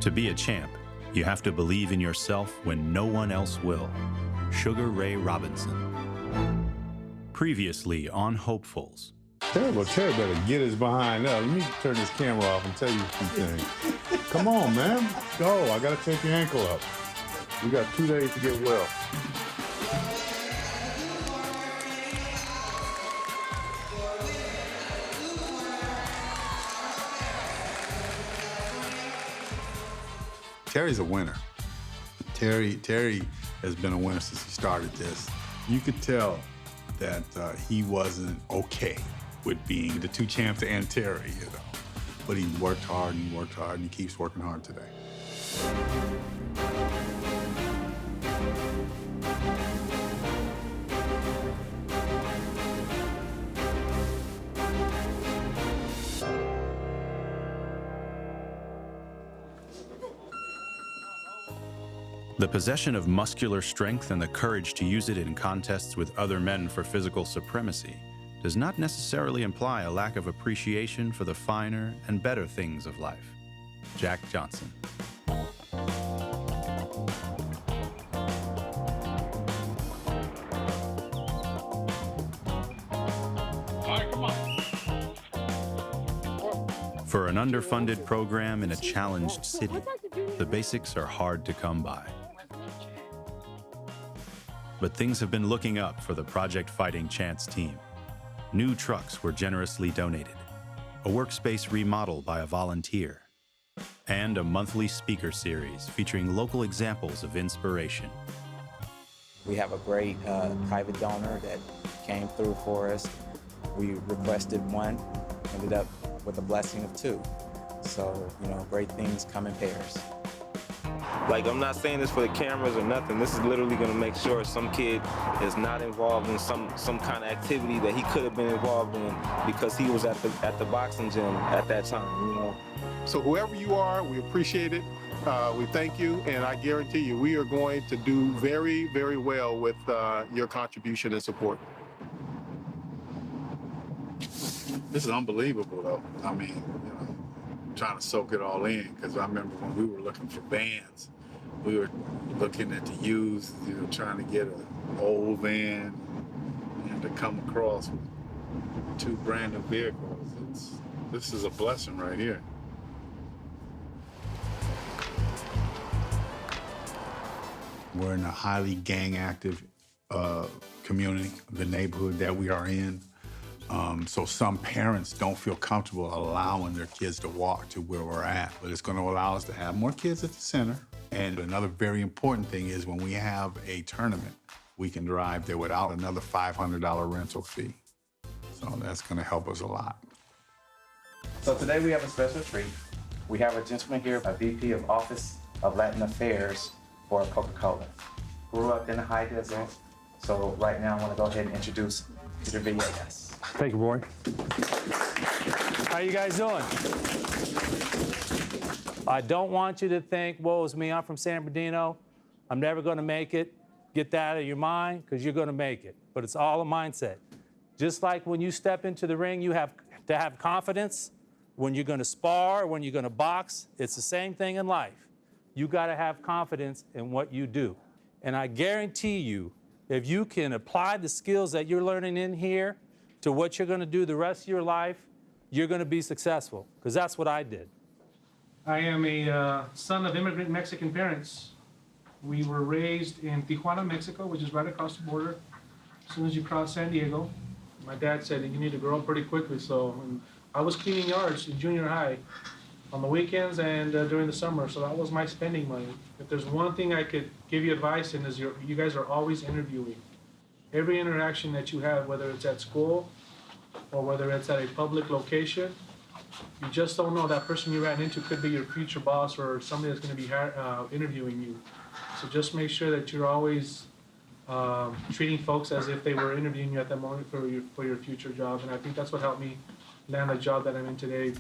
To be a champ, you have to believe in yourself when no one else will. Sugar Ray Robinson. Previously on Hopefuls. Terry better get his behind up. Let me turn this camera off and tell you some things. Come on, man. Go. I got to take your ankle up. We got 2 days to get well. Terry's a winner. Terry has been a winner since he started this. You could tell that he wasn't okay with being the two champs and Terry, you know. But he worked hard and he worked hard and he keeps working hard today. The possession of muscular strength and the courage to use it in contests with other men for physical supremacy does not necessarily imply a lack of appreciation for the finer and better things of life. Jack Johnson. For an underfunded program in a challenged city, the basics are hard to come by. But things have been looking up for the Project Fighting Chance team. New trucks were generously donated, a workspace remodel by a volunteer, and a monthly speaker series featuring local examples of inspiration. We have a great private donor that came through for us. We requested one, ended up with a blessing of two. So, you know, great things come in pairs. Like, I'm not saying this for the cameras or nothing. This is literally gonna make sure some kid is not involved in some kind of activity that he could have been involved in because he was at the boxing gym at that time, you know. So whoever you are, we appreciate it. We thank you, and I guarantee you, we are going to do very, very well with your contribution and support. This is unbelievable, though. I mean, you know, trying to soak it all in, because I remember when we were looking for vans, we were looking at the used, you know, trying to get an old van and to come across with two brand new vehicles. This is a blessing right here. We're in a highly gang active community, the neighborhood that we are in. So some parents don't feel comfortable allowing their kids to walk to where we're at, but it's going to allow us to have more kids at the center. And another very important thing is when we have a tournament, we can drive there without another $500 rental fee. So that's going to help us a lot. So today we have a special treat. We have a gentleman here, a VP of Office of Latin Affairs for Coca-Cola. Grew up in the high desert, so right now I want to go ahead and introduce Peter Villegas. Thank you, Roy. How you guys doing? I don't want you to think, woe is me, I'm from San Bernardino, I'm never going to make it. Get that out of your mind, because you're going to make it. But it's all a mindset. Just like when you step into the ring, you have to have confidence. When you're going to spar, when you're going to box, it's the same thing in life. You got to have confidence in what you do. And I guarantee you, if you can apply the skills that you're learning in here to what you're going to do the rest of your life, you're going to be successful, because that's what I did. I am a son of immigrant Mexican parents. We were raised in Tijuana, Mexico, which is right across the border. As soon as you cross San Diego, my dad said you need to grow up pretty quickly. So I was cleaning yards in junior high on the weekends and during the summer. So that was my spending money. If there's one thing I could give you advice in is you guys are always interviewing. Every interaction that you have, whether it's at school or whether it's at a public location, you just don't know. That person you ran into could be your future boss or somebody that's going to be interviewing you. So just make sure that you're always treating folks as if they were interviewing you at that moment for your future job. And I think that's what helped me land the job that I'm in today.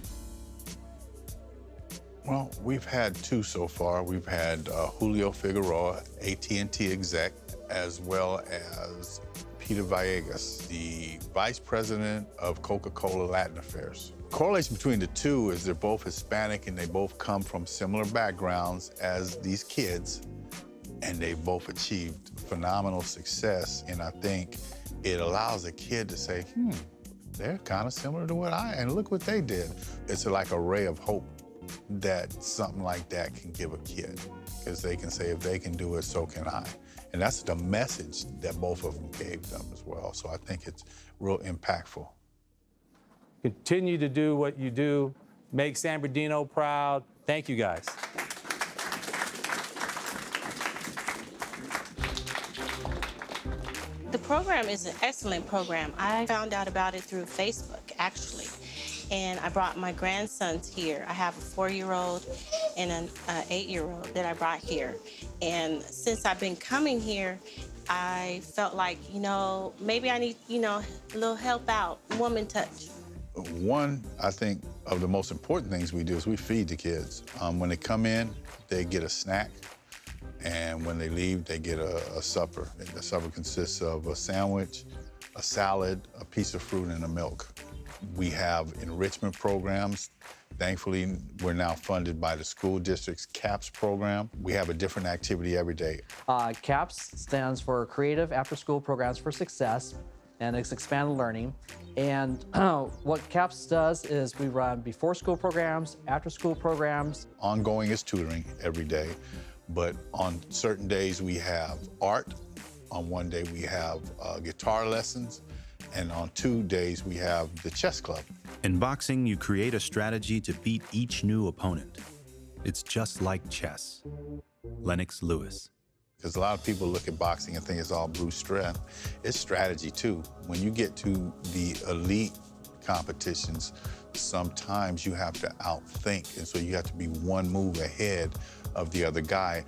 Well, we've had two so far. We've had Julio Figueroa, AT&T exec, as well as Peter Villegas, the Vice President of Coca-Cola Latin Affairs. Correlation between the two is they're both Hispanic and they both come from similar backgrounds as these kids, and they both achieved phenomenal success. And I think it allows a kid to say, they're kind of similar to and look what they did. It's like a ray of hope that something like that can give a kid, because they can say, if they can do it, so can I. And that's the message that both of them gave them as well. So I think it's real impactful. Continue to do what you do. Make San Bernardino proud. Thank you, guys. The program is an excellent program. I found out about it through Facebook, actually. And I brought my grandsons here. I have a 4-year-old and an 8-year-old that I brought here. And since I've been coming here, I felt like, maybe I need, a little help out, woman touch. One, I think, of the most important things we do is we feed the kids. When they come in, they get a snack. And when they leave, they get a supper. The supper consists of a sandwich, a salad, a piece of fruit, and a milk. We have enrichment programs. Thankfully, we're now funded by the school district's CAPS program. We have a different activity every day. CAPS stands for Creative After-School Programs for Success, and it's expanded learning. And what CAPS does is we run before-school programs, after-school programs. Ongoing is tutoring every day, but on certain days we have art. On one day we have guitar lessons. And on 2 days, we have the chess club. In boxing, you create a strategy to beat each new opponent. It's just like chess. Lennox Lewis. Because a lot of people look at boxing and think it's all brute strength. It's strategy, too. When you get to the elite competitions, sometimes you have to outthink, and so you have to be one move ahead of the other guy,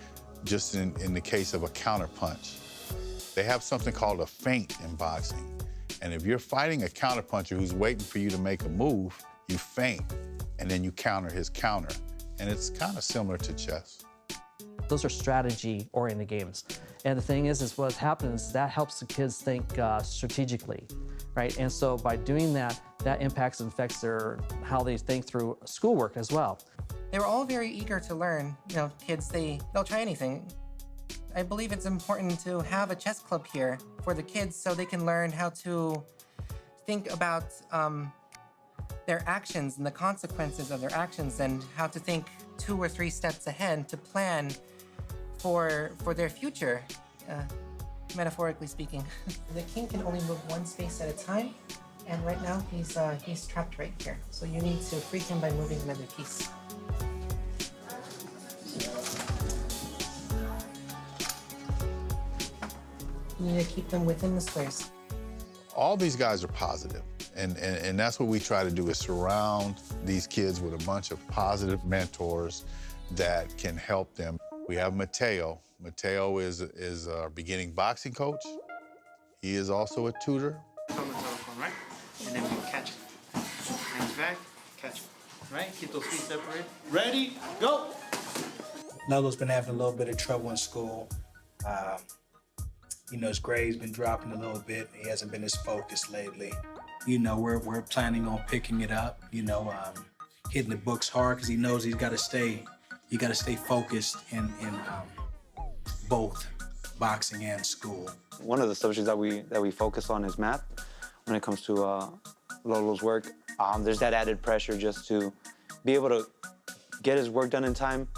just in the case of a counterpunch. They have something called a feint in boxing. And if you're fighting a counterpuncher who's waiting for you to make a move, you feint, and then you counter his counter. And it's kind of similar to chess. Those are strategy-oriented games. And the thing is what happens, that helps the kids think strategically, right? And so by doing that, that impacts and affects how they think through schoolwork as well. They were all very eager to learn. Kids, they'll try anything. I believe it's important to have a chess club here for the kids so they can learn how to think about their actions and the consequences of their actions, and how to think 2 or 3 steps ahead to plan for their future, metaphorically speaking. The king can only move 1 space at a time, and right now he's trapped right here. So you need to free him by moving another piece. You need to keep them within the squares. All these guys are positive, and that's what we try to do, is surround these kids with a bunch of positive mentors that can help them. We have Mateo. Mateo is our beginning boxing coach. He is also a tutor. On the telephone, right? And then we catch it. Hands back, catch it. Right? Keep those feet separated. Ready, go! Nello's been having a little bit of trouble in school. His grades been dropping a little bit. He hasn't been as focused lately. We're planning on picking it up, hitting the books hard, because he knows he's got to stay focused in both boxing and school. One of the subjects that we focus on is math. When it comes to Lolo's work, there's that added pressure just to be able to get his work done in time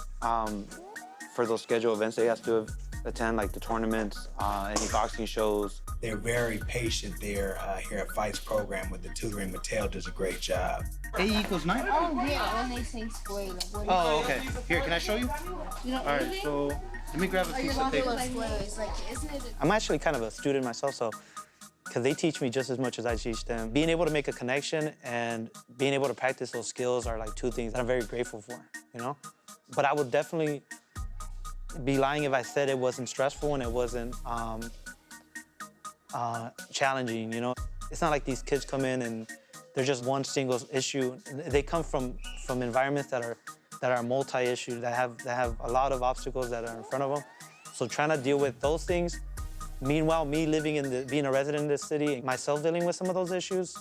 for those scheduled events that he has to attend, like the tournaments, any boxing shows. They're very patient there here at Fight's program with the tutoring. Mateo does a great job. A equals 9? Oh, yeah, when they say square. Like, oh, okay. Here, can I show you? You know, all right, so let me grab a piece of paper. I'm actually kind of a student myself, so because they teach me just as much as I teach them. Being able to make a connection and being able to practice those skills are like 2 things that I'm very grateful for, But I would definitely be lying if I said it wasn't stressful and it wasn't challenging, It's not like these kids come in and they're just one single issue. They come from environments that are multi-issue, that have a lot of obstacles that are in front of them. So trying to deal with those things, meanwhile, me being a resident in this city, myself dealing with some of those issues,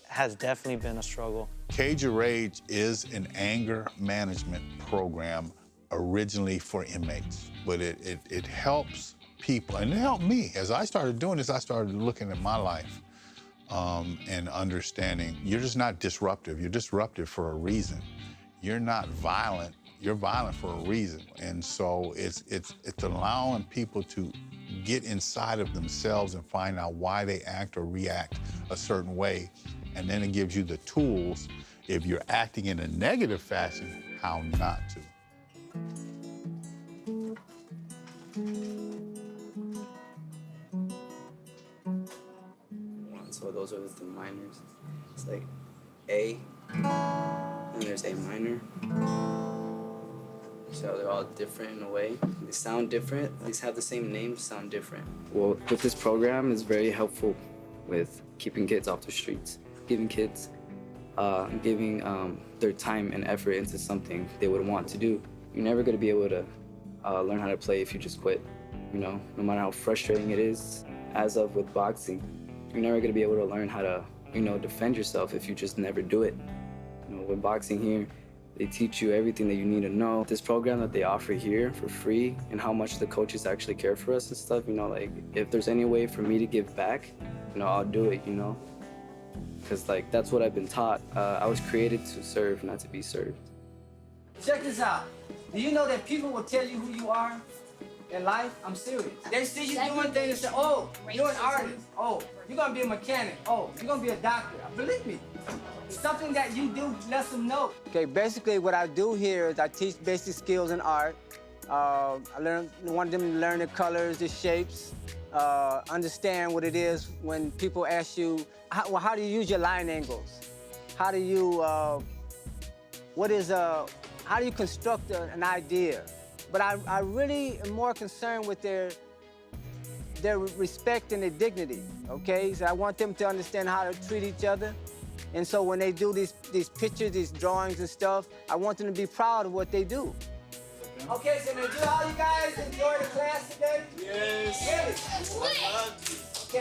has definitely been a struggle. Cage Your Rage is an anger management program originally for inmates, but it helps people, and it helped me. As I started doing this, I started looking at my life and understanding you're just not disruptive. You're disruptive for a reason. You're not violent. You're violent for a reason. And so it's allowing people to get inside of themselves and find out why they act or react a certain way. And then it gives you the tools, if you're acting in a negative fashion, how not to. So those are the minors. It's like A, and there's A minor. So they're all different in a way. They sound different. These have the same name, sound different. Well, with this program, it's very helpful with keeping kids off the streets, giving kids, their time and effort into something they would want to do. You're never gonna be able to learn how to play if you just quit. You know, no matter how frustrating it is, as of with boxing, you're never gonna be able to learn how to, defend yourself if you just never do it. With boxing here, they teach you everything that you need to know. This program that they offer here for free and how much the coaches actually care for us and stuff, like if there's any way for me to give back, I'll do it, Because that's what I've been taught. I was created to serve, not to be served. Check this out. Do you know that people will tell you who you are in life? I'm serious. They see you doing things and say, oh, you're an artist. Oh, you're gonna be a mechanic. Oh, you're gonna be a doctor. Believe me. Something that you do lets them know. Okay, basically what I do here is I teach basic skills in art. I want them to learn the colors, the shapes, understand what it is when people ask you, how do you use your line angles? How do you, how do you construct an idea? But I really am more concerned with their respect and their dignity, okay? So I want them to understand how to treat each other. And so when they do these pictures, these drawings and stuff, I want them to be proud of what they do. Okay, so did all you guys enjoy the class today? Yes. Really?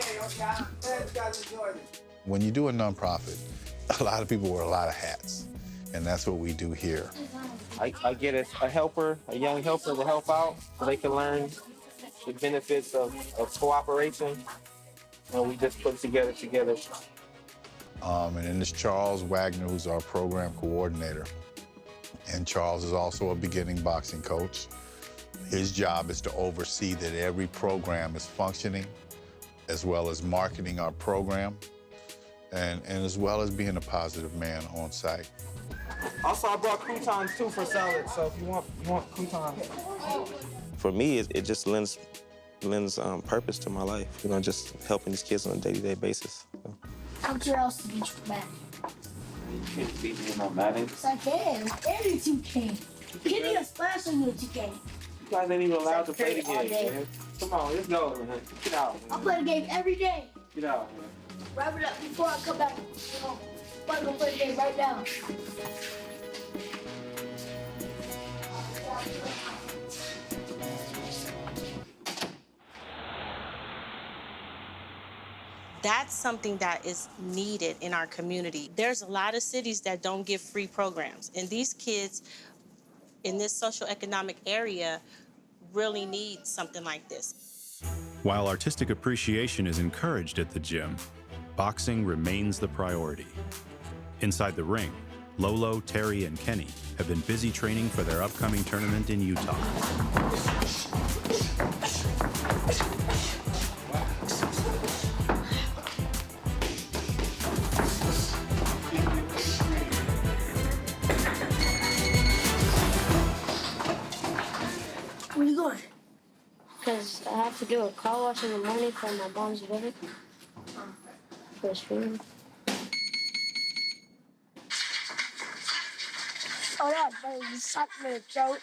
Okay, I'm glad you guys enjoyed it. When you do a nonprofit, a lot of people wear a lot of hats, and that's what we do here. I get a helper, a young helper to help out so they can learn the benefits of cooperation, and we just put it together. And then there's Charles Wagner, who's our program coordinator. And Charles is also a beginning boxing coach. His job is to oversee that every program is functioning, as well as marketing our program, and as well as being a positive man on site. Also, I brought croutons too for salad, so if you want croutons. For me, it just lends purpose to my life, just helping these kids on a day-to-day basis. So. What else to beat you back? You can't beat me on Madden. Yes, I can. Every 2K. Give me a splash on your 2K. You guys ain't even allowed to play the game, man. Come on, let's go, man. Get out, man. I play the game every day. Get out, man. Wrap it up before I come back. I'm gonna play the game right now. That's something that is needed in our community. There's a lot of cities that don't give free programs, and these kids in this socioeconomic area really need something like this. While artistic appreciation is encouraged at the gym, boxing remains the priority. Inside the ring, Lolo, Terry, and Kenny have been busy training for their upcoming tournament in Utah. Where you going? Because I have to do a car wash in the morning for my mom's visit. For the stream. Hold on, baby. Suck me, Joe.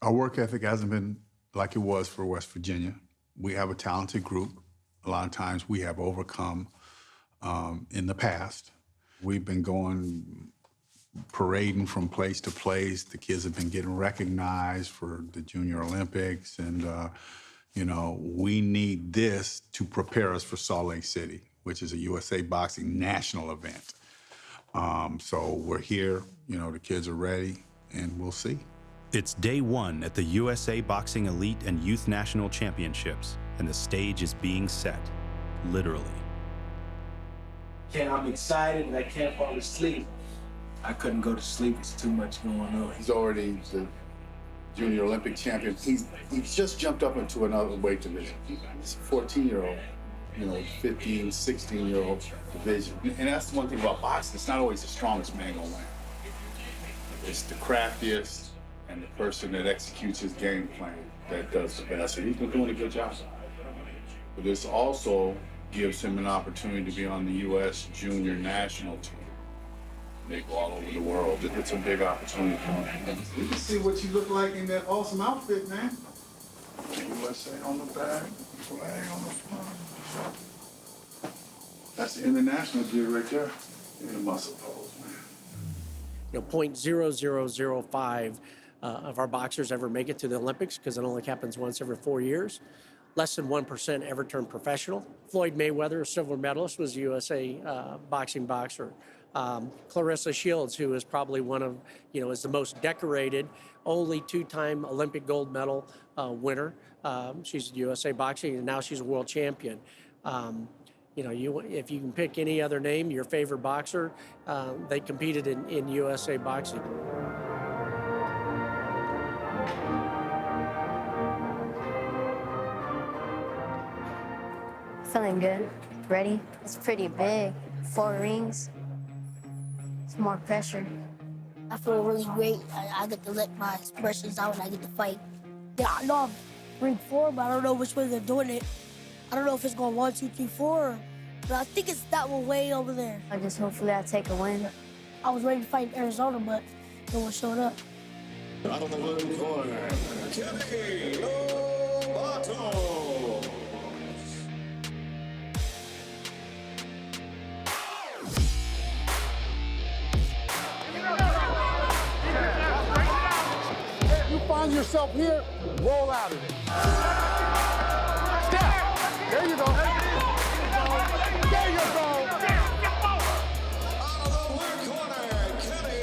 Our work ethic hasn't been like it was for West Virginia. We have a talented group. A lot of times we have overcome in the past. We've been going parading from place to place. The kids have been getting recognized for the Junior Olympics and You know, we need this to prepare us for Salt Lake City, which is a USA Boxing national event. So we're here, you know, the kids are ready, and we'll see. It's day one at the USA Boxing Elite and Youth National Championships, and the stage is being set, literally. I'm excited and I can't fall asleep. I couldn't go to sleep. It's too much going on. He's already the junior Olympic champion. He's just jumped up into another weight division. He's a 14-year-old, you know, 15, 16-year-old division. And that's the one thing about boxing. It's not always the strongest man gonna win. It's the craftiest and the person that executes his game plan that does the best. And he's been doing a good job. But this also gives him an opportunity to be on the U.S. junior national team. They go all over the world. It's a big opportunity for him. You can see what you look like in that awesome outfit, man. USA on the back, flag on the front. That's the international gear right there. In the muscle pose, man. You know, 0.0005 of our boxers ever make it to the Olympics because it only happens once every 4 years. Less than 1% ever turn professional. Floyd Mayweather, a silver medalist, was a USA boxing boxer. Clarissa Shields, who is probably one of, you know, is the most decorated, only two-time Olympic gold medal winner. She's USA boxing, and now she's a world champion. You know, if you can pick any other name, your favorite boxer, they competed in USA boxing. Feeling good, ready. It's pretty big, 4 rings. It's more pressure. I feel really great. I get to let my expressions out when I get to fight. Yeah, I know I'm ring 4, but I don't know which way they're doing it. I don't know if it's going 1, 2, 3, 4, but I think it's that one way over there. Hopefully I take a win. I was ready to fight in Arizona, but no one showed up. Out of the blue corner, Kenny Lobato. Find yourself here, roll out of it. Step. There you go. There you go. Out of the blue corner, Kenny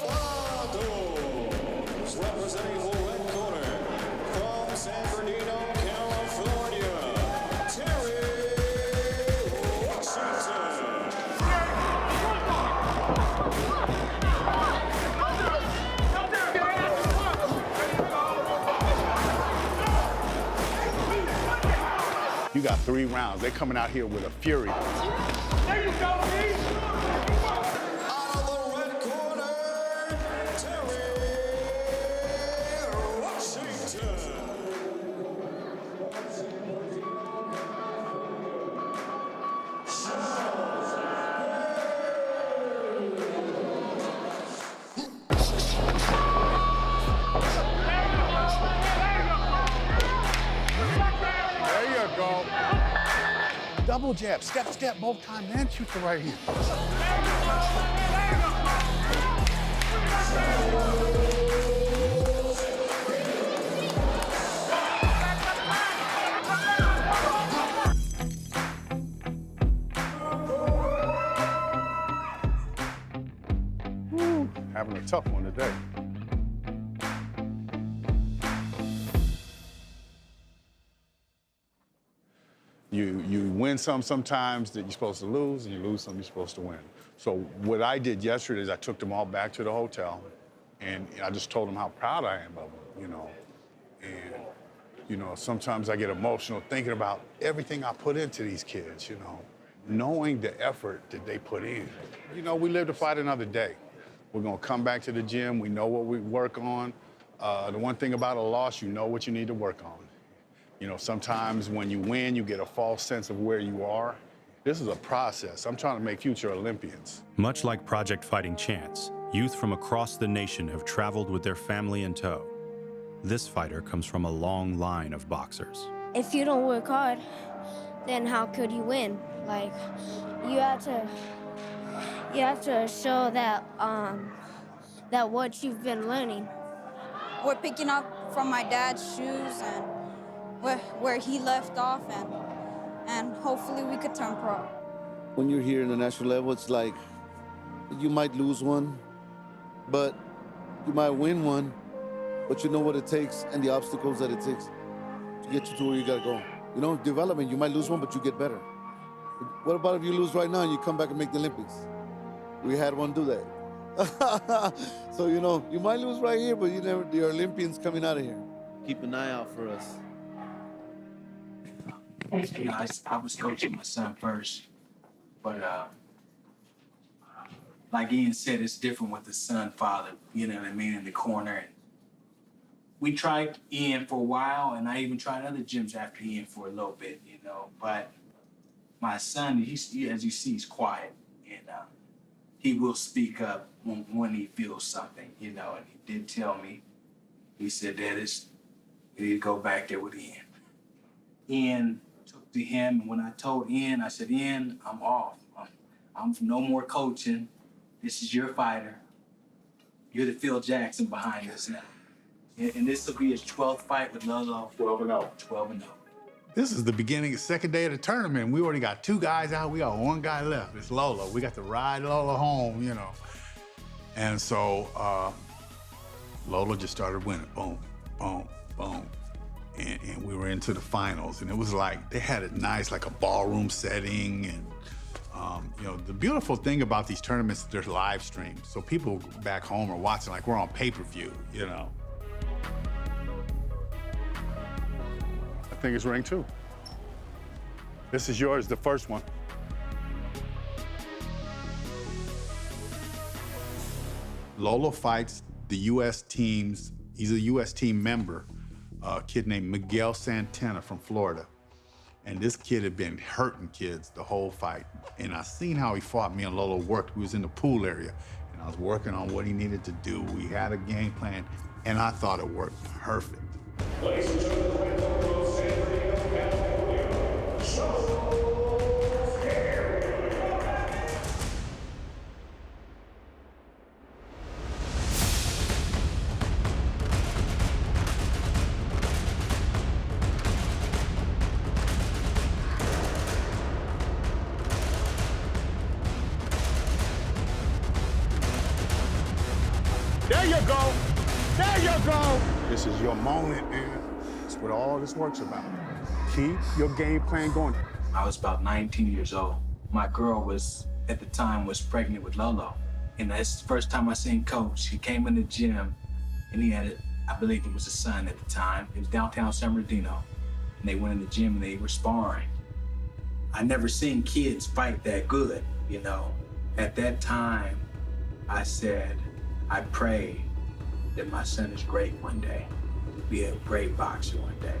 Lobato. Representing the red corner from San Bernardino, California, Terry Washington. You got 3 rounds. They're coming out here with a fury. There you go, Pete. Out of the red corner, Terry Washington. Go. Double jab, step, both times, and shoot the right hand. Having a tough one today. You win some sometimes that you're supposed to lose, and you lose some you're supposed to win. So what I did yesterday is I took them all back to the hotel, and I just told them how proud I am of them, you know. And, you know, sometimes I get emotional thinking about everything I put into these kids, you know, knowing the effort that they put in. You know, we live to fight another day. We're gonna come back to the gym. We know what we work on. The one thing about a loss, you know what you need to work on. You know, sometimes when you win, you get a false sense of where you are. This is a process. I'm trying to make future Olympians. Much like Project Fighting Chance, youth from across the nation have traveled with their family in tow. This fighter comes from a long line of boxers. If you don't work hard, then how could you win? Like, you have to show that that what you've been learning. We're picking up from my dad's shoes and where he left off, and hopefully we could turn pro. When you're here in the national level, it's like you might lose one, but you might win one, but you know what it takes and the obstacles that it takes to get you to where you gotta go. You know, development, you might lose one, but you get better. What about if you lose right now and you come back and make the Olympics? We had one do that. So, you know, you might lose right here, but you never, the Olympians coming out of here. Keep an eye out for us. You know, I was coaching my son first, but like Ian said, it's different with the son, father, you know what I mean, in the corner. And we tried Ian for a while, and I even tried other gyms after Ian for a little bit, you know, but my son, he, as you see, he's quiet, and he will speak up when he feels something, you know, and he did tell me, he said, Dad, you need to go back there with Ian. Ian took to him, and when I told Ian, I said, Ian, I'm off. I'm no more coaching. This is your fighter. You're the Phil Jackson behind us now. And this will be his 12th fight with Lolo. 12-0. 12-0. This is the beginning, second day of the tournament. We already got 2 guys out. We got 1 guy left. It's Lolo. We got to ride Lolo home, you know. And so Lolo just started winning. Boom, boom, boom. And we were into the finals. And it was like, they had it nice, like a ballroom setting. And, you know, the beautiful thing about these tournaments, they're live streamed. So people back home are watching like we're on pay-per-view, you know. I think it's ring 2. This is yours, the first one. Lolo fights the U.S. teams. He's a U.S. team member, a kid named Miguel Santana from Florida. And this kid had been hurting kids the whole fight. And I seen how he fought. Me and Lolo worked. We was in the pool area. And I was working on what he needed to do. We had a game plan, and I thought it worked perfect. Ladies and gentlemen, from San Bernardino, California, Charles. There you go. There you go. This is your moment, man. That's what all this work's about. Keep your game plan going. I was about 19 years old. My girl was, at the time, was pregnant with Lolo. And that's the first time I seen Coach. He came in the gym, and he had, I believe it was a son at the time. It was downtown San Bernardino. And they went in the gym, and they were sparring. I never seen kids fight that good, you know. At that time, I said, I pray that my son is great one day, be a great boxer one day.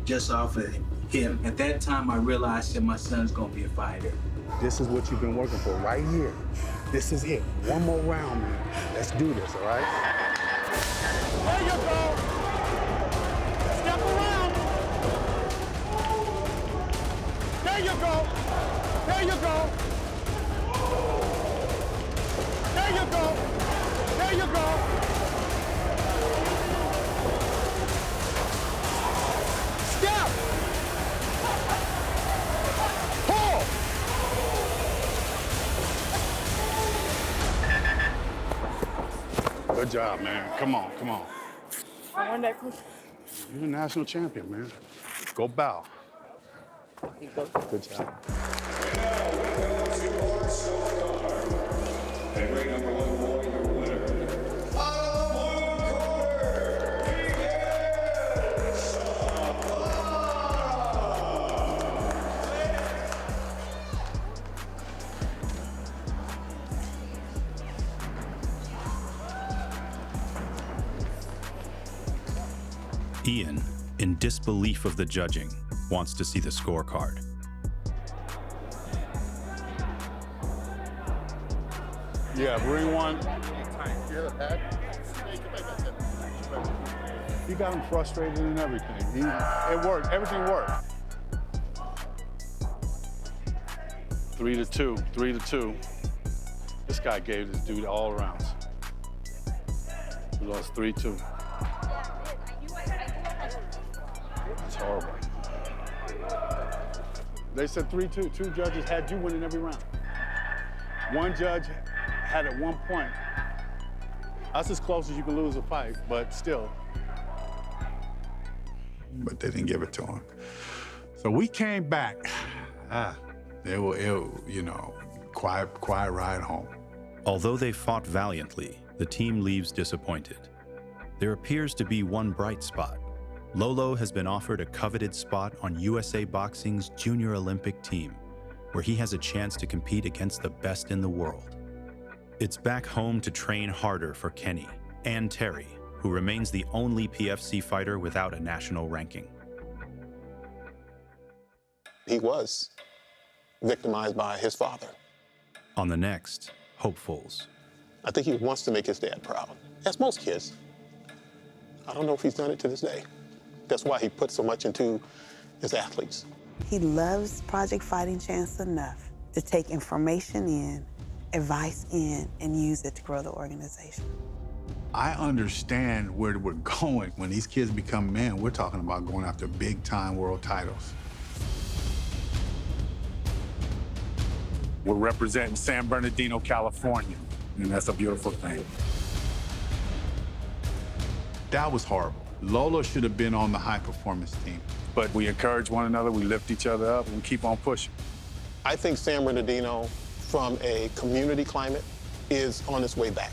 Just off of him. At that time, I realized that my son's gonna be a fighter. This is what you've been working for right here. This is it. One more round, man. Let's do this, all right? There you go. Step around. There you go. There you go. There you go. There you go. Step. Pull. Good job, man. Come on, come on. I won that, Coach. You're a national champion, man. Go bow. Good job. And ring number 1 boy, your winner. Ian, in disbelief of the judging, wants to see the scorecard. Yeah, ring 1. He got him frustrated and everything. It worked. Everything worked. 3-2. 3-2. This guy gave this dude all rounds. We lost 3-2. Horrible. They said 3-2. Two judges had you winning every round. One judge had at one point, that's as close as you can lose a fight, but still. But they didn't give it to him. So we came back. It was, quiet ride home. Although they fought valiantly, the team leaves disappointed. There appears to be one bright spot. Lolo has been offered a coveted spot on USA Boxing's Junior Olympic team, where he has a chance to compete against the best in the world. It's back home to train harder for Kenny and Terry, who remains the only PFC fighter without a national ranking. He was victimized by his father. On the next, Hopefuls. I think he wants to make his dad proud, as most kids. I don't know if he's done it to this day. That's why he put so much into his athletes. He loves Project Fighting Chance enough to take information in, advice in, and use it to grow the organization. I understand where we're going. When these kids become men, we're talking about going after big-time world titles. We're representing San Bernardino, California, and that's a beautiful thing. That was horrible. Lolo should have been on the high-performance team. But we encourage one another, we lift each other up, and we keep on pushing. I think San Bernardino, from a community climate, is on its way back.